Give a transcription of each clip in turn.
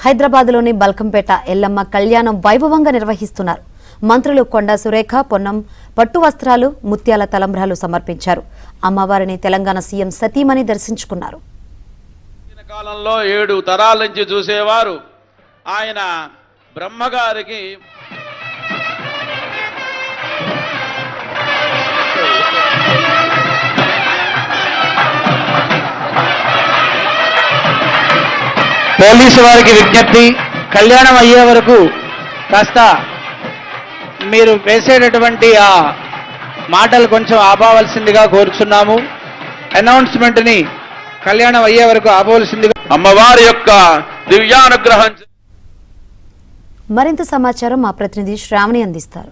హైదరాబాద్లోని బల్కంపేట ఎల్లమ్మ కళ్యాణం వైభవంగా నిర్వహిస్తున్నారు. మంత్రులు కొండా సురేఖ, పొన్నం పట్టు వస్త్రాలు, ముత్యాల తలంబ్రాలు సమర్పించారు. అమ్మవారిని తెలంగాణ సీఎం సతీమణి దర్శించుకున్నారు. కాలంలో 7 తరాల నుంచి చూసేవారు ఆయన బ్రహ్మగారికి పోలీసు వారికి విజ్ఞప్తి, కళ్యాణం అయ్యే వరకు కాస్త మీరు వేసేటటువంటి ఆ మాటలు కొంచెం ఆపవలసిందిగా కోరుచున్నాము. అనౌన్స్మెంట్ని కళ్యాణం అయ్యే వరకు ఆపవలసిందిగా. అమ్మవారి యొక్క దివ్యానుగ్రహం. మరింత సమాచారం మా ప్రతినిధి శ్రావణి అందిస్తారు.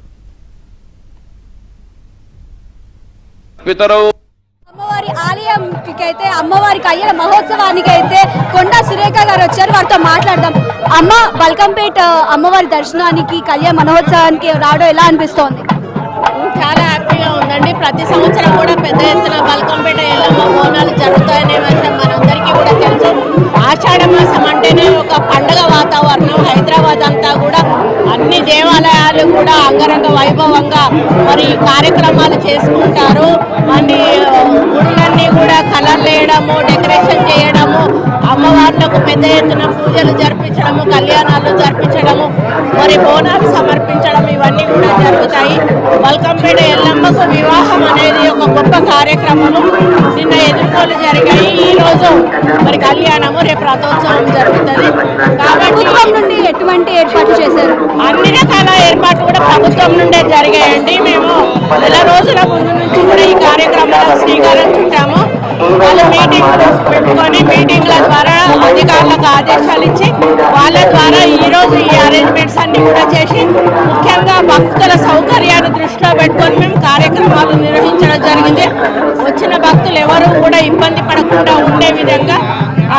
అమ్మవారి ఆలయంకైతే, అమ్మవారి కళ్యాణ మహోత్సవానికి అయితే కొండా సురేఖ గారు వచ్చారు. వారితో మాట్లాడదాం. అమ్మ, బల్కంపేట అమ్మవారి దర్శనానికి, కళ్యాణ మహోత్సవానికి రావడం ఎలా అనిపిస్తోంది? చాలా హ్యాపీగా ఉందండి. ప్రతి సంవత్సరం కూడా పెద్ద ఎత్తున బల్కంపేట ఎల్లమ్మ బోనాలు జరుగుతాయనే విషయం మనందరికీ కూడా తెలుసు. ఆషాఢ మాసం అంటేనే ఒక పండుగ వాతావరణం. హైదరాబాద్ అంతా కూడా అన్ని దేవాలయాలు కూడా అంగరంగ వైభవంగా మరి కార్యక్రమాలు చేసుకుంటారు. అన్ని గుళ్ళన్నీ కూడా కలర్లు వేయడము, డెకరేషన్ చేయడము, అమ్మవార్లకు పెద్ద ఎత్తున పూజలు జరిపించడము, కళ్యాణాలు జరిపించడము, మరి బోనాలు సమర్పించడం, ఇవన్నీ కూడా జరుగుతాయి. బల్కంపేట ఎల్లమ్మకు వివాహం అనేది ఒక గొప్ప కార్యక్రమము. నిన్న ఎదుర్కోలు జరిగాయి. ఈ రోజు మరి కళ్యాణము, రేపు రథోత్సవం జరుగుతుంది. కాబట్టి ప్రభుత్వం నుండి ఎటువంటి ఏర్పాట్లు చేశారు? అన్ని రకాల ఏర్పాట్లు కూడా ప్రభుత్వం నుండే జరిగాయండి. మేము నెల రోజుల ముందు నుంచి కూడా ఈ కార్యక్రమాలకు శ్రీకారం చుట్టాము. వాళ్ళు మీటింగ్లు పెట్టుకొని, మీటింగ్ల ద్వారా అధికారులకు ఆదేశాలు ఇచ్చి వాళ్ళ ద్వారా ఈరోజు ఈ అరేంజ్మెంట్స్ అన్ని కూడా చేసి, ముఖ్యంగా భక్తుల సౌకర్యాన్ని దృష్టిలో పెట్టుకొని మేము కార్యక్రమాలు నిర్వహించడం జరిగింది. వచ్చిన భక్తులు ఎవరు కూడా ఇబ్బంది పడకుండా ఉండే విధంగా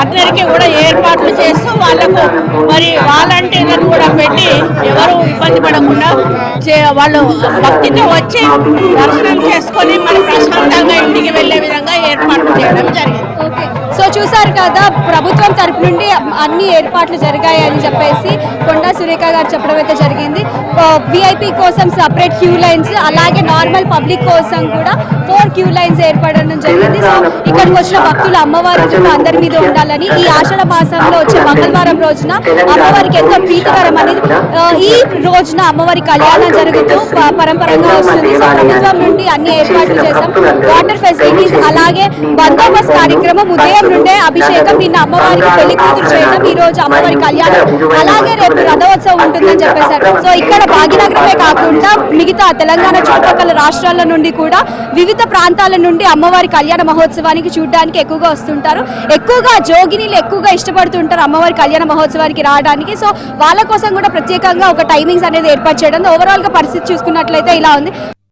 అందరికీ కూడా ఏర్పాట్లు చేస్తూ వాళ్లకు మరి వాలంటీర్లను కూడా పెట్టి ఎవరు ఇబ్బంది పడకుండా వాళ్ళు భక్తితో వచ్చి దర్శనం చేసుకొని మరి ప్రశాంతంగా ఇంటికి వెళ్లే విధంగా ఏర్పాట్లు చేయడం జరిగింది. ఓకే, సో చూసారు కదా, ప్రభుత్వం తరపు నుండి అన్ని ఏర్పాట్లు జరిగాయని చెప్పేసి కొండా సురేఖ గారు చెప్పడం అయితే జరిగింది. విఐపి కోసం సపరేట్ క్యూ లైన్స్, అలాగే నార్మల్ పబ్లిక్ కోసం కూడా 4 క్యూ లైన్స్ ఏర్పడడం జరిగింది. సో ఇక్కడికి వచ్చిన భక్తులు అమ్మవారి అందరి మీద ఉండాలని, ఈ ఆషాఢ మాసంలో వచ్చే మంగళవారం రోజున అమ్మవారికి ఎంతో ప్రీతికరం అనేది ఈ రోజున అమ్మవారి కళ్యాణం జరుగుతూ పరంపరంగా వస్తుంది. సో ప్రభుత్వం నుండి అన్ని ఏర్పాట్లు చేశాం. వాటర్ ఫెసిలిటీస్, అలాగే బందోబస్తు కార్యక్రమం, ఉదయం నుండే అభిషేకం, నిన్న అమ్మవారికి పెళ్లి కూతురు చేయడం, ఈ రోజు అమ్మవారి కళ్యాణం, అలాగే రేపు రథోత్సవం ఉంటుందని చెప్పేశారు. సో ఇక్కడ భాగ్యనగరమే కాకుండా మిగతా తెలంగాణ చుట్టుపక్కల రాష్ట్రాల నుండి కూడా వివిధ ప్రాంతాల నుండి అమ్మవారి కళ్యాణ మహోత్సవానికి చూడడానికి ఎక్కువగా వస్తుంటారు. ఎక్కువగా జోగినీలు ఎక్కువగా ఇష్టపడుతుంటారు అమ్మవారి కళ్యాణ మహోత్సవానికి రావడానికి. సో వాళ్ళ కోసం కూడా ప్రత్యేకంగా ఒక టైమింగ్స్ అనేది ఏర్పాటు చేయడం. ఓవరాల్ గా పరిస్థితి చూసుకున్నట్లయితే ఇలా ఉంది.